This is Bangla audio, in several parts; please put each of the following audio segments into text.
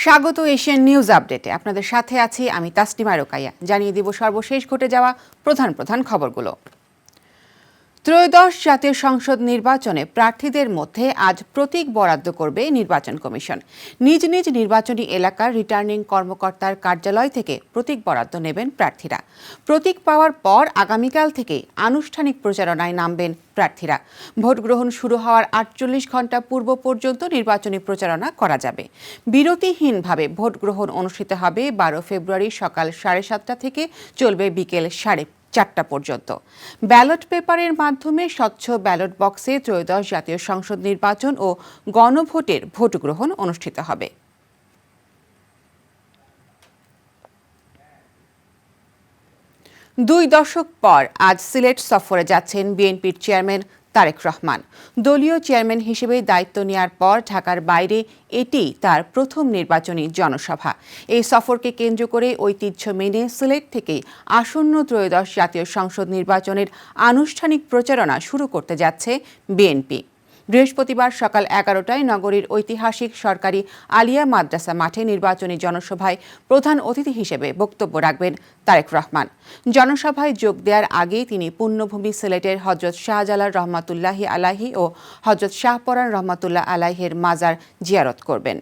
স্বাগত এশিয়ান নিউজ আপডেটে। আপনাদের সাথে আছি আমি তাসনিমা রোকাইয়া। জানিয়ে দিব সর্বশেষ ঘটে যাওয়া প্রধান প্রধান খবরগুলো। ত্রয়োদশ জাতীয় সংসদ নির্বাচনে প্রার্থীদের মধ্যে আজ প্রতীক বরাদ্দ করবে নির্বাচন কমিশন। নিজ নিজ নির্বাচনী এলাকার রিটার্নিং কর্মকর্তার কার্যালয় থেকে প্রতীক বরাদ্দ নেবেন প্রার্থীরা। প্রতীক পাওয়ার পর আগামীকাল থেকে আনুষ্ঠানিক প্রচারণায় নামবেন প্রার্থীরা। ভোট গ্রহণ শুরু হওয়ার 48 ঘণ্টা পূর্ব পর্যন্ত নির্বাচনী প্রচারণা করা যাবে। বিরতিহীনভাবে ভোট গ্রহণ অনুষ্ঠিত হবে 12 ফেব্রুয়ারি সকাল 7:30 থেকে চলবে বিকেল 4:30 পর্যন্ত। ব্যালট পেপারের মাধ্যমে স্বচ্ছ ব্যালট বক্সে ত্রয়োদশ জাতীয় সংসদ নির্বাচন ও গণভোটের ভোট গ্রহণ অনুষ্ঠিত হবে। দুই দশক পর আজ সিলেট সফরে যাচ্ছেন বিএনপির চেয়ারম্যান তারেক রহমান। দলীয় চেয়ারম্যান হিসেবে দায়িত্ব নেওয়ার পর ঢাকার বাইরে এটি তার প্রথম নির্বাচনী জনসভা। এই সফরকে কেন্দ্র করে ঐতিহ্য মেনে সিলেট থেকেই আসন্ন ত্রয়োদশ জাতীয় সংসদ নির্বাচনের আনুষ্ঠানিক প্রচারণা শুরু করতে যাচ্ছে বিএনপি। বৃহস্পতিবার সকাল 11টায় নগরীর ঐতিহাসিক সরকারি আলিয়া মাদ্রাসা মাঠে নির্বাচনী জনসভায় প্রধান অতিথি হিসেবে বক্তব্য রাখবেন তারেক রহমান। জনসভায় যোগ দেওয়ার আগে তিনি পুণ্যভূমি সিলেটের হযরত শাহজালাল রহমাতুল্লাহি আলাইহি ও হযরত শাহপরান রহমাতুল্লাহ আলাইহির মাজার জিয়ারত করবেন।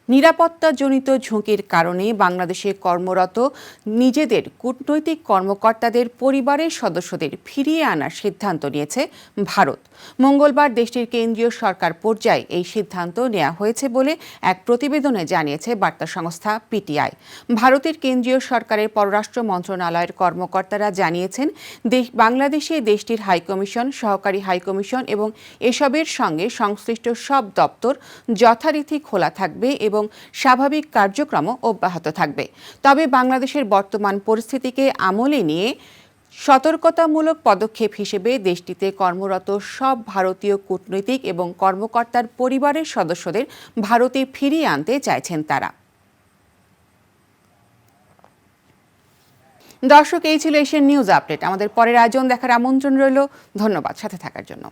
নিরাপত্তাজনিত ঝুঁকির কারণে বাংলাদেশে কর্মরত নিজেদের কূটনৈতিক কর্মকর্তাদের পরিবারের সদস্যদের ফিরিয়ে আনার সিদ্ধান্ত নিয়েছে ভারত। মঙ্গলবার দেশটির কেন্দ্রীয় সরকার পর্যায়ে এই সিদ্ধান্ত নেওয়া হয়েছে বলে এক প্রতিবেদনে জানিয়েছে বার্তা সংস্থা পিটিআই। ভারতের কেন্দ্রীয় সরকারের পররাষ্ট্র মন্ত্রণালয়ের কর্মকর্তারা জানিয়েছেন, বাংলাদেশে দেশটির হাইকমিশন, সহকারী হাইকমিশন এবং এসবের সঙ্গে সংশ্লিষ্ট সব দপ্তর যথারীতি খোলা থাকবে এবং স্বাভাবিক কার্যক্রম অব্যাহত থাকবে। তবে বাংলাদেশের বর্তমান পরিস্থিতিকে আমলে নিয়ে সতর্কতামূলক পদক্ষেপ হিসেবে দেশটিতে কর্মরত সব ভারতীয় কূটনৈতিক এবং কর্মকর্তার পরিবারের সদস্যদের ভারতে ফিরিয়ে আনতে চাইছেন তারা। দর্শক, এই ছিল এশিয়ান নিউজ আপডেট। আমাদের পরের আয়োজন দেখার আমন্ত্রণ রইল। ধন্যবাদ সাথে থাকার জন্য।